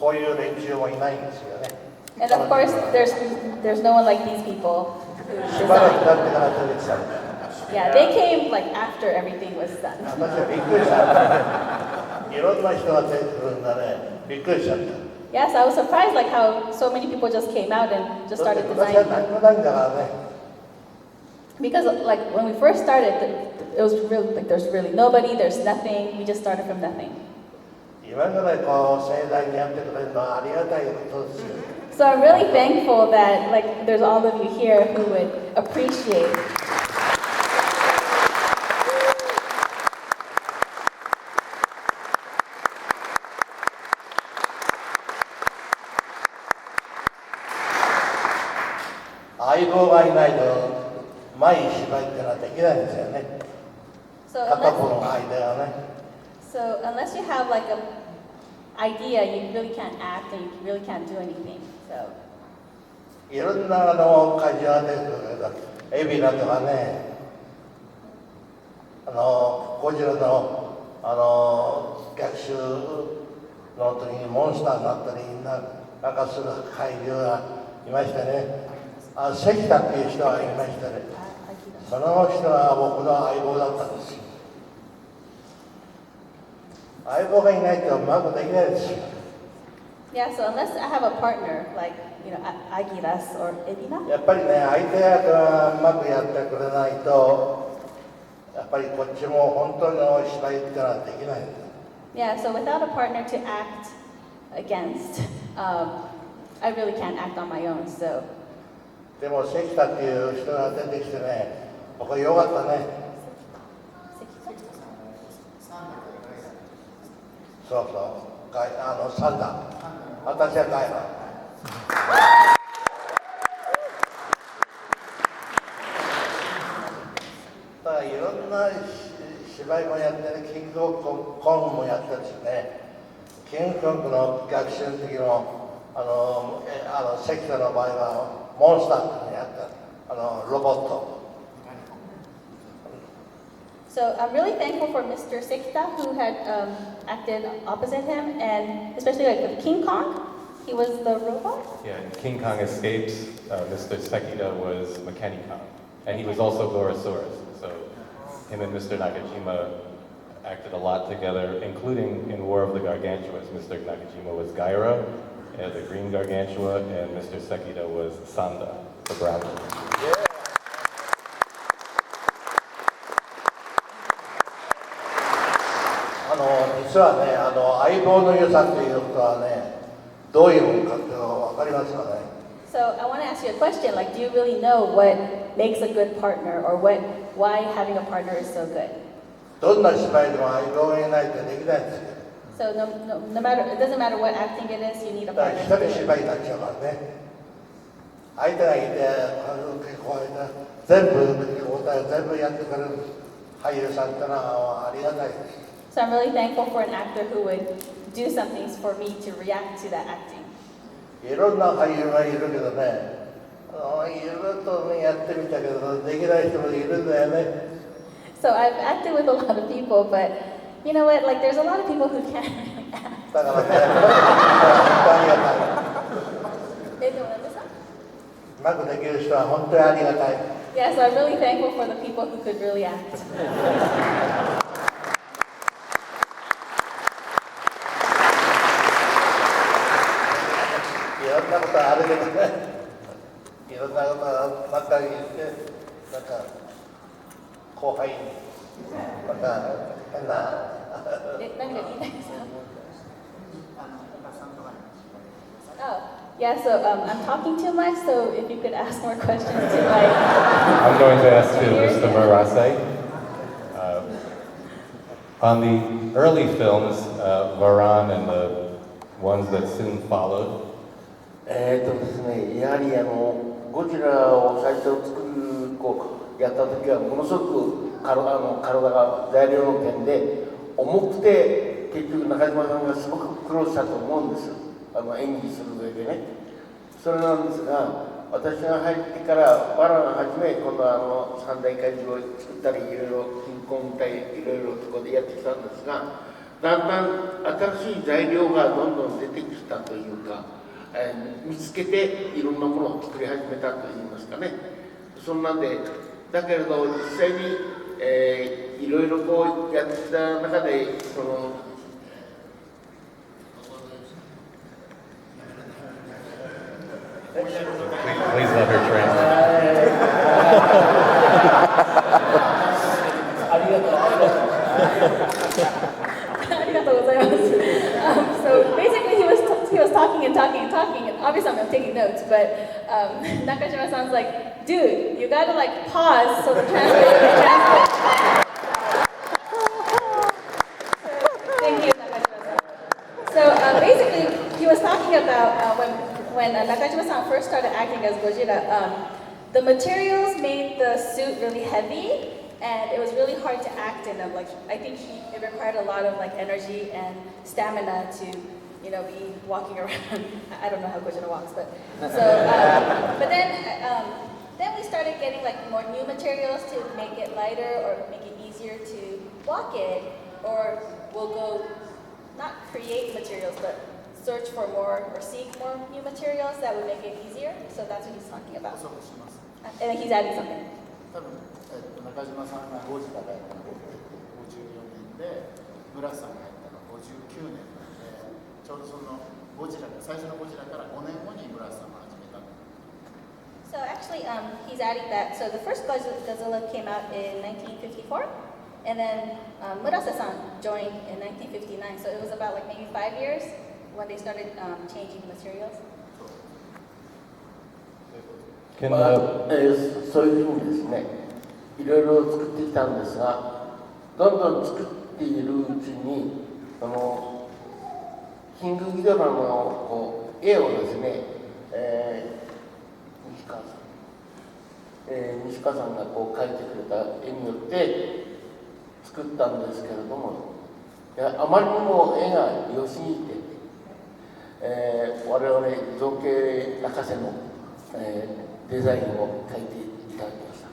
こういう連中もいないんですよね。And of course, there's no one like these people who しばらく designed. 経ってから出てきたんです。Yeah, they came like after everything was done. 私はびっくりした。いろんな人が出てくるんだね。びっくりしちゃった。Yes, I was surprised like how so many people just came out and just だって started 昔は designing. 何もないんだからね。Because like when we first started, it was really like there's really nobody, there's nothing. We just started from nothing. 今ぐらいこう盛大にやってくれるのはありがたいことですよ。So I'm really thankful that like there's all of you here who would appreciate. 相棒がいないと前に芝居ってのはできないんですよね。 So 片方の間がね。So unless you have like an idea, you really can't act and you really can't do anything. So いろんな会場が出てくるけど、海老名とかね、ゴジラの逆襲の時にモンスターになったりなんかする怪獣がいましたね。関田っていう人がいましたね。その人が僕の相棒だったんですよ。相棒がいないとうまくできないですよ。yeah, so unless I have a partner like Agiras or Edina. やっぱりね、相手がうまくやってくれないと、やっぱりこっちも本当の芝居ってのはできないんです。Yeah, so without a partner to act against, I really can't act on my own. So でも関田っていう人が出てきてね、僕はよかったね。そうそう、サンダー。私はガイラ。だからいろんな芝居もやってね、キングコングもやってるしね、キングコングの学習の時の関田の場合はモンスターってのやったロボット。So I'm really thankful for Mr. Sekita who had acted opposite him, and especially like with King Kong, he was the robot. Yeah, King Kong escapes. Mr. Sekida was Mechanicon, and he was also Gorosaurus. So him and Mr. Nakajima acted a lot together, including in War of the Gargantuas. Mr. Nakajima was Gyro, the Green Gargantua, and Mr. Sekida was Sanda, the brown one. 実はね、相棒の良さということはね、どういうものかって分かりますかね。So I want to ask you a question. Like, do you really know what makes a good partner, or why having a partner is so good? どんな芝居でも相棒がいないとできないんですよ。So no matter, it doesn't matter what acting it is, you need a だから partner. 一人芝居になっちゃうからね。相手がいて、こうやって全部やってくれる俳優さんってのはありがたいです。So I'm really thankful for an actor who would do some things for me to react to that acting. いろんな俳優がいるけどね、いろいろとやってみたけど、できない人もいるんだよね。So I've acted with a lot of people, but you know what? Like, there's a lot of people who can't really act. だからね、本当にありがたい。うまくできる人は本当にありがたい。Yeah, so I'm really thankful for the people who could really act. いろんなことあるけどね、いろんなことがまた言って、なんか後輩に、また変な。何が言いたいですか? Oh, yeah, so I'm talking too much, so if you could ask more questions to like... I'm going to ask Mr. Murase. On the early films, Varan and the ones that soon followed, ですね、やはりゴジラを最初やった時はものすごく体が材料の件で重くて、結局中島さんがすごく苦労したと思うんです。演技する上でね。それなんですが、私が入ってからバランはじめ、今度三大怪獣を作ったり、いろいろ金婚みたいいろいろそこでやってきたんですが、だんだん新しい材料がどんどん出てきたというか、見つけていろんなものを作り始めたといいますかね。そんなんで、だけれど実際に、いろいろこうやってきた中で、Please let her translate. ありがとう。ありがとうございます。So basically, he was talking and talking and talking, and obviously I'm taking notes. But Nakajima-san's like, dude, you gotta like pause so the translator can translate. Thank you, Nakajima-san. So basically, he was talking about when Nakajima-san first started acting as Gojira. The materials made the suit really heavy. And it was really hard to act in them. Like I think it required a lot of like energy and stamina to, be walking around. I don't know how Gojira walks, but so. But then we started getting like more new materials to make it lighter or make it easier to walk in, or we'll go not create materials, but search for more or seek more new materials that would make it easier. So that's what he's talking about. And then he's adding something. 中島さんがゴジラがやったのが54年で、村さんがやったのが59年なので、ちょうどそのゴジラが最初のゴジラから5年後に村さんが始めた。So actually, he's adding that. So the first Godzilla came out in 1954, and then Murasa-san joined in 1959. So it was about like maybe 5 years when they started changing materials. そういうふうにですね。いろいろ作ってきたんですが、どんどん作っているうちに、キングギドラの絵をですね、西川さんが描いてくれた絵によって作ったんですけれども、あまりにも絵が良すぎて、我々造形泣かせの、デザインを描いていただきました。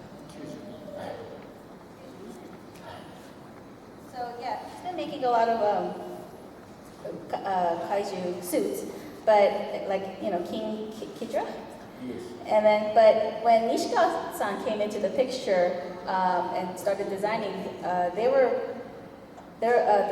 So yeah, he's been making a lot of kaiju suits, but like King Kidra. Yes. And then, but when Nishikawa-san came into the picture and started designing, the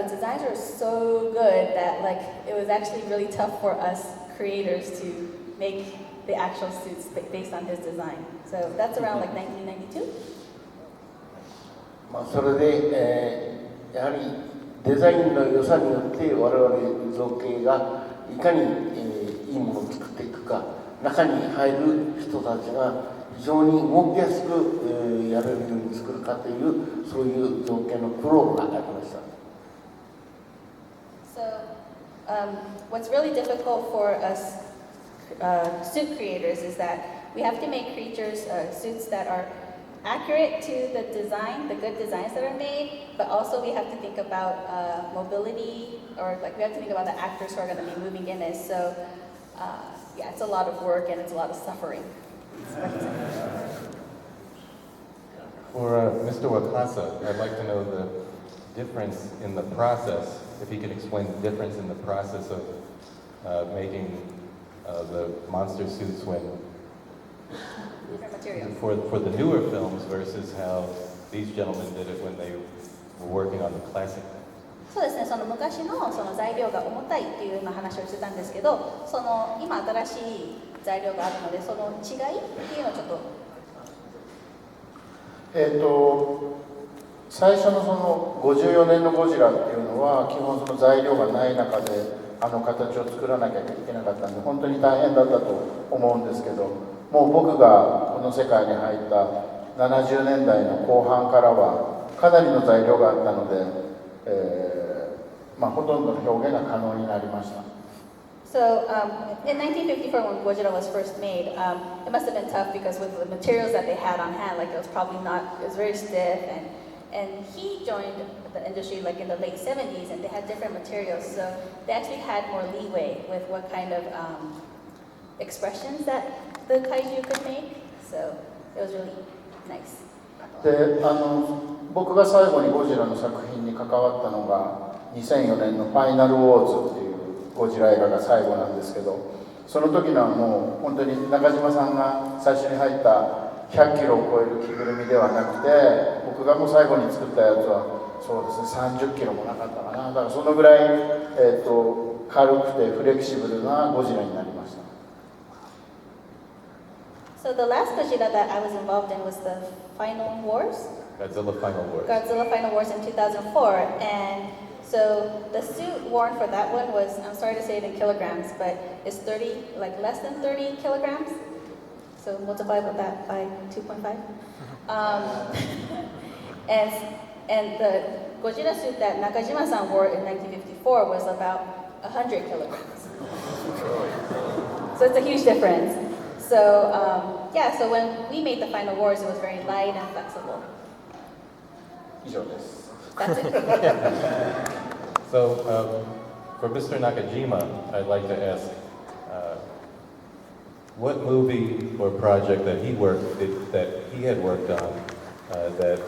designs were so good that like it was actually really tough for us creators to make the actual suits based on his design. So that's around like 1992. それで、やはりデザインの良さによって我々造形がいかに、いいものを作っていくか、中に入る人たちが非常に動きやすく、やれるように作るかというそういう造形の苦労がありました。So what's really difficult for us suit creators is that we have to make creatures suits that are accurate to the design, the good designs that are made, but also we have to think about mobility, or like we have to think about the actors who are going to be moving in it. So yeah, it's a lot of work and it's a lot of suffering. For Mr. Wakasa, I'd like to know the difference in the process, if he can explain the difference in the process of making the monster suits when Different materials. for the newer films versus how these gentlemen did it when they were working on the classic. そうですね、その昔のその材料が重たいっていう今話をしてたんですけど、その今新しい材料があるので、その違いっていうのをちょっと。最初のその54年のゴジラっていうのは基本その材料がない中であの形を作らなきゃいけなかったんで本当に大変だったと思うんですけど、もう僕がこの世界に入った70年代の後半からはかなりの材料があったので、ほとんどの表現が可能になりました。So in 1954, when Godzilla was first made, it must have been tough because with the materials that they had on hand, like it was probably not, it was very stiff, and he joined the industry like in the late 70s, and they had different materials, so they actually had more leeway with what kind of expressions that the kaiju could make. So it was really nice. で僕が最後にゴジラの作品に関わったのが2004年の「ファイナル・ウォーズ」っていうゴジラ映画が最後なんですけど、その時のはもう本当に中島さんが最初に入った100キロを超える着ぐるみではなくて、僕がもう最後に作ったやつはそうですね30キロもなかったかな。だからそのぐらい、軽くてフレキシブルなゴジラになりました。So the last Gojira that I was involved in was the Final Wars? Godzilla Final Wars. Godzilla Final Wars in 2004. And so the suit worn for that one was, I'm sorry to say it in kilograms, but it's 30, like less than 30 kilograms. So multiply that by 2.5. And the Gojira suit that Nakajima-san wore in 1954 was about 100 kilograms. So it's a huge difference. So so when we made the Final Wars, it was very light and flexible. 以上です。That's it. So, for Mr. Nakajima, I'd like to ask, what movie or project that he had worked on, that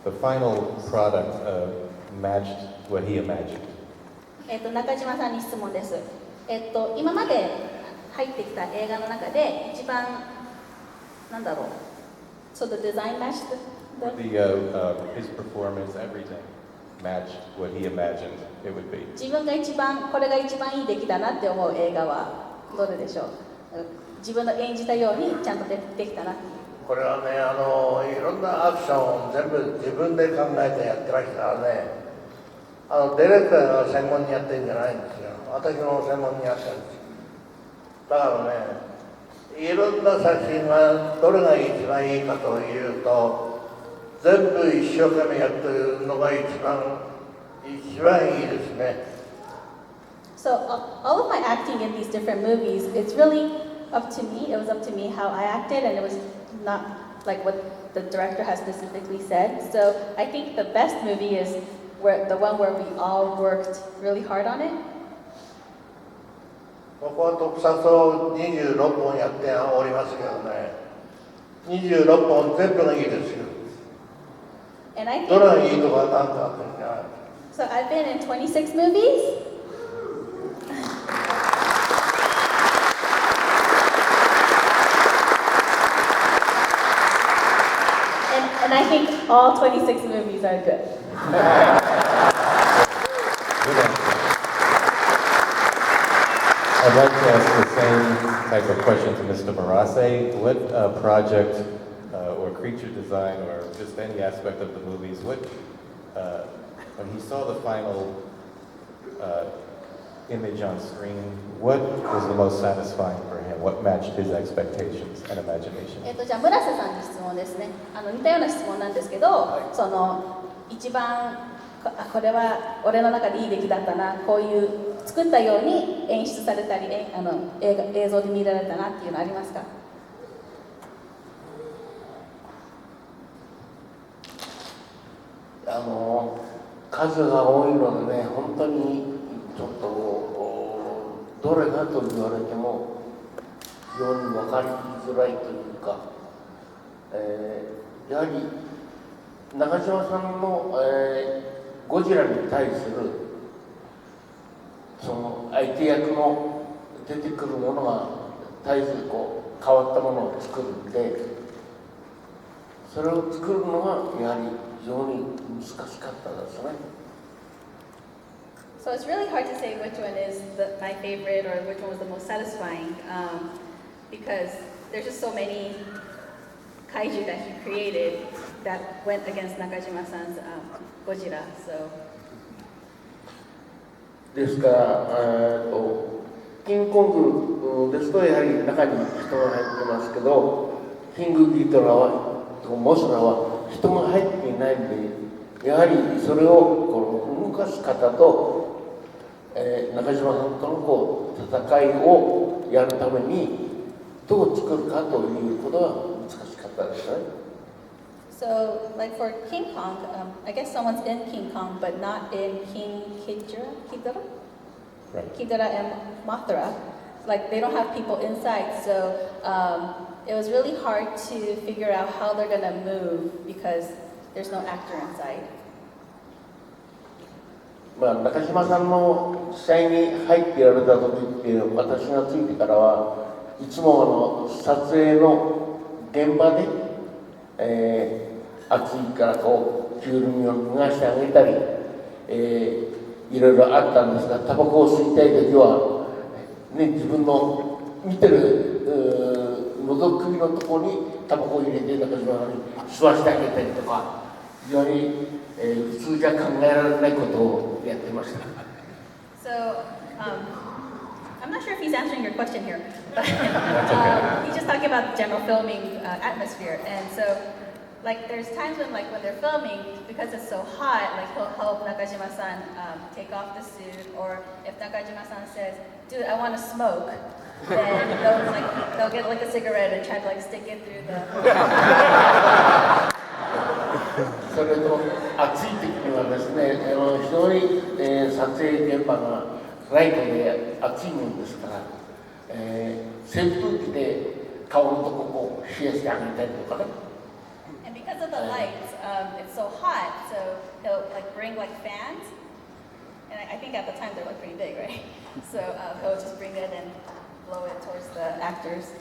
the final product matched what he imagined? 中島さんに質問です。今まで入ってきた映画の中で一番なんだろう。So the design matched his performance, everything matched what he imagined it would be. 自分がこれが一番いい出来だなって思う映画はどれでしょう。自分の演じたようにちゃんとできたなっていう。これはね、いろんなアクションを全部自分で考えてやってましたからね、ディレクターが専門にやってるんじゃないんですよ。私も専門にやってるんです。だからね、いろんな作品がどれが一番いいかというと、全部一生懸命やってるのが一番いいですね。So all of my acting in these different movies, it's really up to me. It was up to me how I acted, and it was not like what the director has specifically said. So I think the best movie is the one where we all worked really hard on it. 僕は特撮を26本やっておりますけどね、26本全部がいいですよ。And I どれが think いいとかなんかあってんじゃない。 so. I've been in 26 movies. And I think all 26 movies are good. I'd like to ask the same type of question to Mr. Marase. What project or creature design or just any aspect of the movies, when he saw the final image on screen, what was the most satisfying for him? What matched his expectations and imagination? じゃあ村瀬さんに質問ですね。似たような質問なんですけど、その一番これは俺の中でいい出来だったな、こういう作ったように演出されたり、映像で見られたなっていうのありますか？数が多いのでね、本当にちょっとどれかと言われても非常に分かりづらいというか、やはり中島さんの、ゴジラに対するその相手役の出てくるものが絶えず変わったものを作るんで、それを作るのがやはり非常に難しかったですね。So it's really hard to say which one is my favorite or which one was the most satisfying, because there's just so many kaiju that he created that went against Nakajima-san's Gojira. So. ですから、キングコングですとやはり中に人が入ってますけど、キングギドラはモスラは人が入っていないんで、やはりそれを動かす方と、中島さんとの戦いをやるためにどう作るかということは難しかったですね。So, like for King Kong, I guess someone's in King Kong, but not in King Ghidorah? Right. Ghidorah and Mothra. Like, they don't have people inside, so it was really hard to figure out how they're gonna move because there's no actor inside. 中島さんの試合に入ってやられた時って私がついてからはいつも撮影の現場で、暑いからこう着ぐるみを脱がしてあげたり、いろいろあったんですが、タバコを吸いたい時は、ね、自分の見てる覗く首のところにタバコを入れて中島さんに吸わせてあげたりとか、非常に、普通じゃ考えられないことをやってました。So, I'm not sure if he's answering your question here, but he's just talking about the general filming atmosphere. And so, like, there's times when they're filming, because it's so hot, like he'll help Nakajima-san take off the suit, or if Nakajima-san says, "Dude, I want to smoke," then they'll get like a cigarette and try to like stick it through the. それと暑い時にはですね、非常に、撮影現場がライトで暑いものですから、扇風機で顔のとこを冷やしてあげたりとかね。And because of the lights, it's so hot, so he'll like bring like fans, and I think at the time they're like pretty big, right? So he'll just bring it and blow it towards the actors.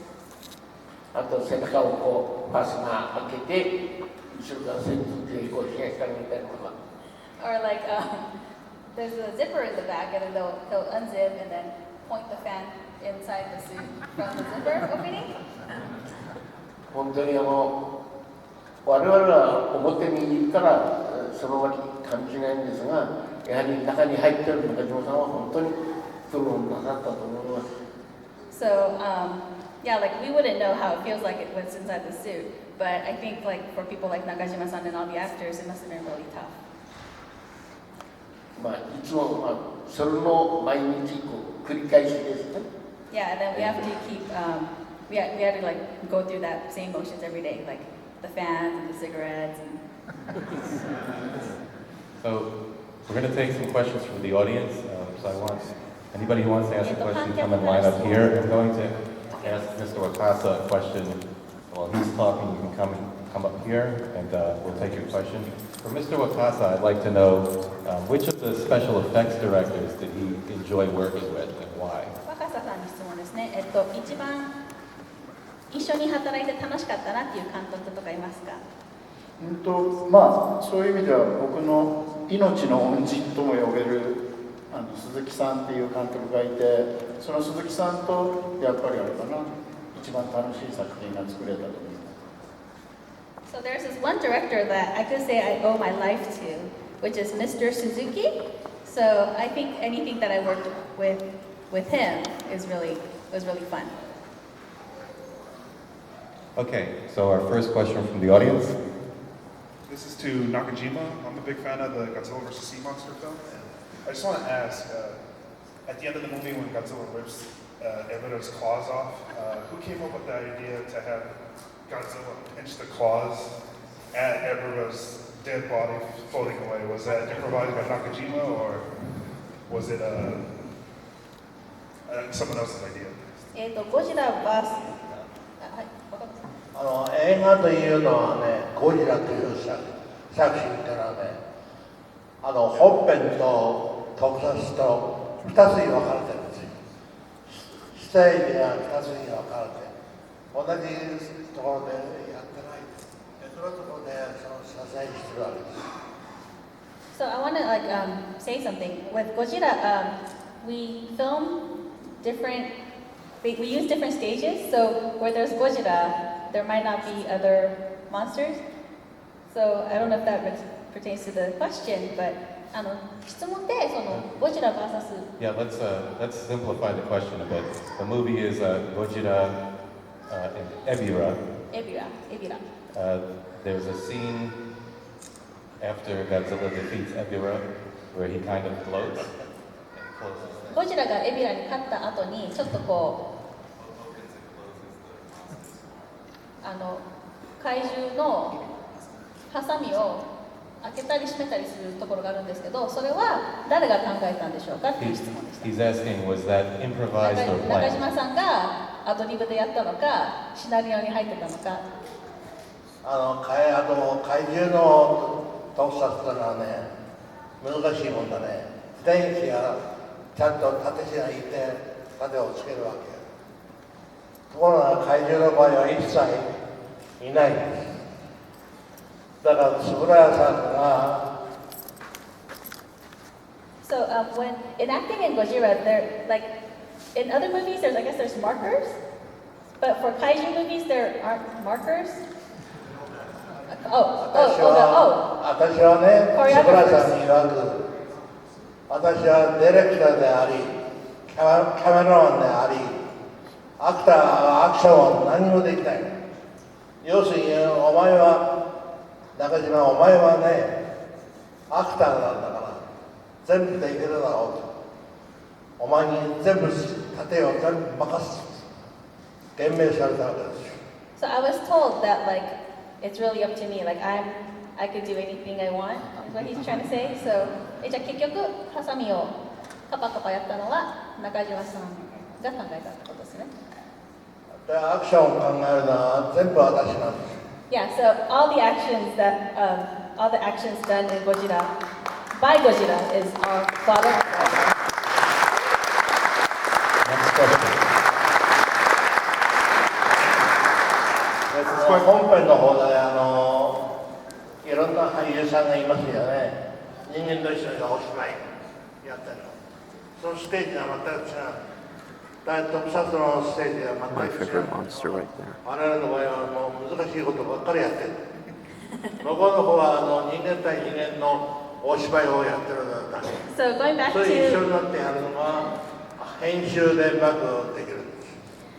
あと背中をこうファスナー開けて後ろから扇風機でこう冷やしてあげたりとか。Or like there's a zipper in the back, and then they'll unzip and then point the fan inside the suit from the zipper opening. 本当に我々は表にいるからその場に感じないんですが、やはり中に入っている中島さんは本当に苦労なさったと思います。So yeah, like we wouldn't know how it feels like it was inside the suit, but I think like for people like Nakajima-san and all the actors, it must have been really tough. いつもそれの毎日繰り返しですね。Yeah, and then we have to keep we had to like go through that same motions every day, like the fans and the cigarettes and. So we're going to take some questions from the audience. So I want anybody who wants to ask a question come and line up here. I'm going to ask Mr. Wakasa a question. While he's talking, you can come up here and we'll take your question. For Mr. Wakasa, I'd like to know which of the special effects directors did he enjoy working with and why? 若狭さんに質問ですね。一番一緒に働いて楽しかったなっていう監督とかいますか？そういう意味では僕の命の恩人とも呼べる鈴木さんっていう監督がいて、その鈴木さんとやっぱりあれかな、一番楽しい作品が作れたと思います。So there's this one director that I could say I owe my life to, which is Mr. Suzuki. So I think anything that I worked with him was really fun. Okay, so our first question from the audience. This is to Nakajima. I'm a big fan of the Godzilla vs. Sea Monster film. I just want to ask, at the end of the movie when Godzilla rips Ebura's claws off, who came up with the idea to have Godzilla pinch the claws at Ebura's dead body floating away? Was that improvised by Nakajima, or was it someone else's idea? ゴジラ vs. 映画というのはね、ゴジラという作品っていうのはね、本編と特撮と2つに分かれてるんですよ。ステージが2つに分かれて、同じところでやってない。別のところで撮影してるわけです。So I want to like say something. With Godzilla, we film different. We use different stages. So where there's Godzilla, there might not be other monsters. So I don't know if that pertains to the question, but 質問でそのゴジラ vs. Yeah, let's simplify the question a bit. The movie is Godzilla and Ebura. There's a scene after Godzilla defeats Ebura where he kind of floats and closes. ゴジラがエビラに勝った後にちょっとこう怪獣のハサミを開けたり閉めたりするところがあるんですけど、それは誰が考えたんでしょうかっていう質問でした。He's asking, was that improvised or 中 planned? 島さんがアドリブでやったのか、シナリオに入ってたのか。怪獣の特撮ってのはね、難しいもんだね。天使がちゃんと盾師がいて盾をつけるわけ。ところが怪獣の場合は一切いないんです。だから円谷さんが So when enacting in Gojira, there like in other movies, there's I guess there's markers, but for kaiju movies there aren't markers. 私はね、円谷さんに曰く、私はディレクターであり、キャメラマンであり、アクター、アクションは何もできない。要するに、お前は、中島、お前はね、アクターなんだから、全部できるだろうと。お前に全部、盾を全部任す。言命されたわけですよ。So I was told that like it's really up to me. Like I could do anything I want. Is what he's trying to say. So じゃあ結局ハサミをカパカパやったのは中島さんが考えたってことですね。で、アクションを考えるのは全部私なんです。Yeah. So all the actions done in Gojira by Gojira is our father. Next question. 本編の方でいろんな俳優さんがいますよね。人間と一緒にお芝居やってるの。そのステージは全く違う。特撮のステージは全く違う。我々の場合はもう難しいことばっかりやってる。向こうの方は人間対人間のお芝居をやってるんだけ。So going back それ一緒 to になってやるのが編集でうまくできる。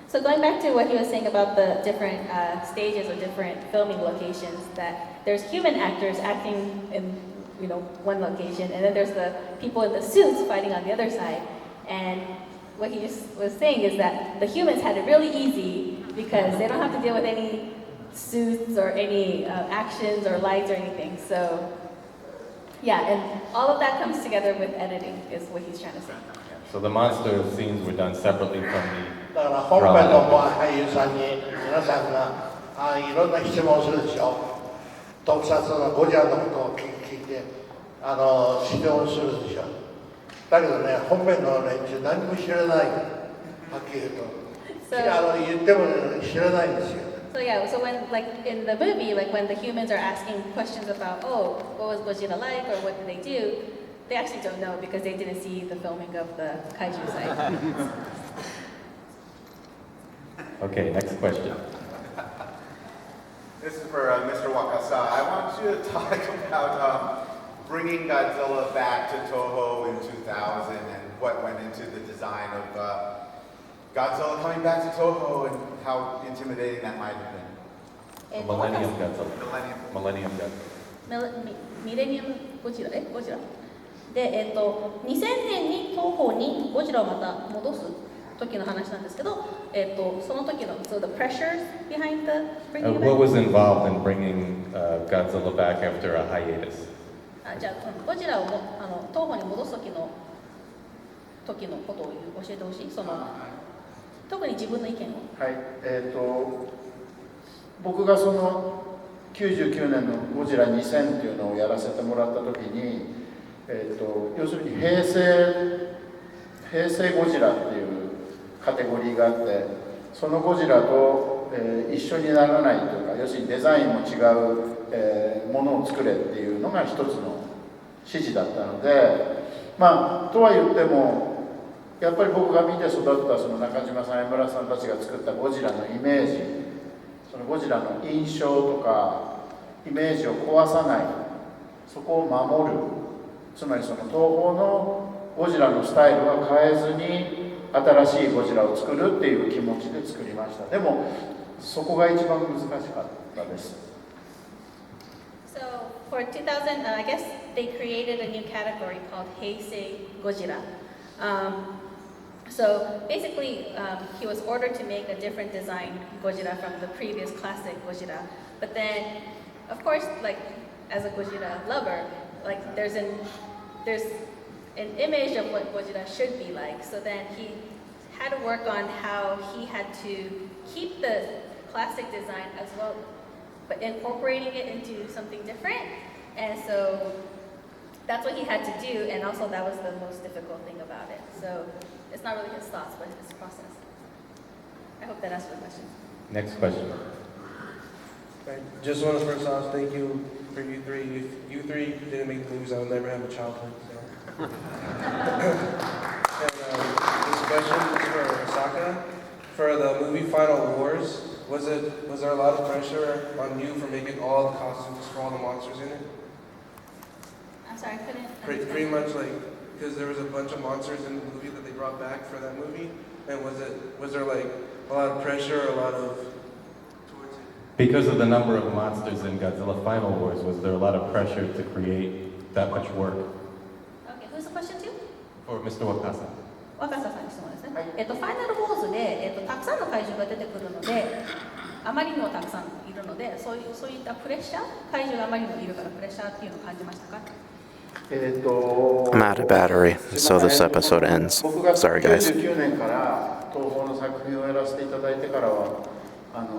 So going back to what he was saying about the different stages or different filming locations, that there's human actors acting in one location, and then there's the people in the suits fighting on the other side. And what he was saying is that the humans had it really easy because they don't have to deal with any suits or any actions or lights or anything. So yeah, and all of that comes together with editing is what he's trying to say. So the monster scenes were done separately from the だから本編の俳優さんに皆さんがいろんな質問をするでしょ。特撮のゴジラのことを聞いて質問するでしょ。だけどね、本編の連中何も知らない。はっきり言うと。言っても知らないんですよ。So yeah, so when like in the movie, like when the humans are asking questions about, oh, what was Gojira like or what did they do, they actually don't know because they didn't see the filming of the kaiju site. Okay, next question. This is for Mr. Wakasa. I want you to talk about bringing Godzilla back to Toho in 2000 and what went into the design of Godzilla coming back to Toho and how intimidating that might have been. Millennium Godzilla. Millennium Godzilla. ミレニアムゴジラゴジラで、2000年に東宝にゴジラをまた戻す時の話なんですけど、その時の so the pressures behind the bringing What was involved in bringing Godzilla back after a hiatus? じゃあゴジラを東宝に戻す時のことを教えてほしい。特に自分の意見を。はい、僕がその99年のゴジラ2000っていうのをやらせてもらった時に、要するに平成ゴジラっていうカテゴリーがあって、そのゴジラと、一緒にならないというか、要するにデザインも違う、ものを作れっていうのが一つの指示だったので、まあとは言ってもやっぱり僕が見て育ったその中島さん、江村さんたちが作ったゴジラのイメージ、そのゴジラの印象とかイメージを壊さない、そこを守る、つまりその東宝のゴジラのスタイルは変えずに新しいゴジラを作るっていう気持ちで作りました。でもそこが一番難しかったです。So for 2000, I guess they created a new category called Heisei Gojira. So basically, he was ordered to make a different design Gojira from the previous classic Gojira. But then, of course, like as a Gojira lover, like there's an image of what Gojira should be like. So then he had to work on how he had to keep the classic design as well, but incorporating it into something different. And so that's what he had to do, and also that was the most difficult thing about it. So it's not really his thoughts, but his process. I hope that answers the question. Next question. Right. Just want to first off thank you for you three. If you three didn't make the movies, I would never have a childhood. So. And this question is for Osaka. For the movie Final Wars, was there a lot of pressure on you for making all the costumes for all the monsters in it? I'm sorry, I couldn't. Pretty much like because there was a bunch of monsters in the movie that they brought back for that movie, and was there like a lot of pressure, a lot of towards it? Because of the number of monsters in Godzilla Final Wars, was there a lot of pressure to create that much work? Okay, who's the question to? For Mr. Wakasa. 若狭さんに質問ですね。ファイナルウォーズで、たくさんの怪獣が出てくるので、あまりにもたくさんいるので、そういったプレッシャー、怪獣があまりにもいるからプレッシャーっていうのを感じましたか？ I'm out of battery, so this episode ends. 僕が Sorry, guys. 99年から東宝の作品をやらせていただいてからは